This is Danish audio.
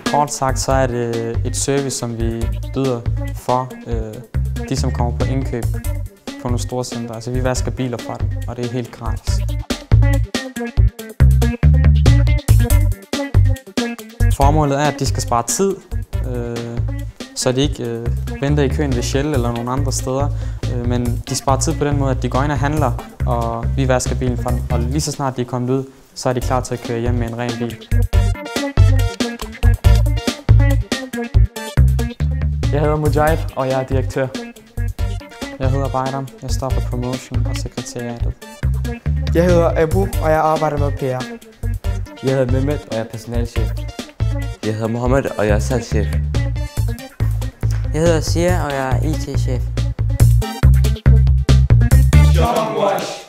Kort sagt, så er det et service, som vi byder for de, som kommer på indkøb på nogle store centre. Altså, vi vasker biler for dem, og det er helt gratis. Formålet er, at de skal spare tid, så de ikke venter i køen ved Shell eller nogle andre steder. Men de sparer tid på den måde, at de går ind og handler, og vi vasker bilen for dem. Og lige så snart de er kommet ud, så er de klar til at køre hjem med en ren bil. Jeg hedder Mujahid, og jeg er direktør. Jeg hedder Bajdam. Jeg står for promotion og sekretariatet. Jeg hedder Abu, og jeg arbejder med PR. Jeg hedder Mehmet, og jeg er personalchef. Jeg hedder Mohammed, og jeg er salgschef. Jeg hedder Sia, og jeg er IT-chef. Wash.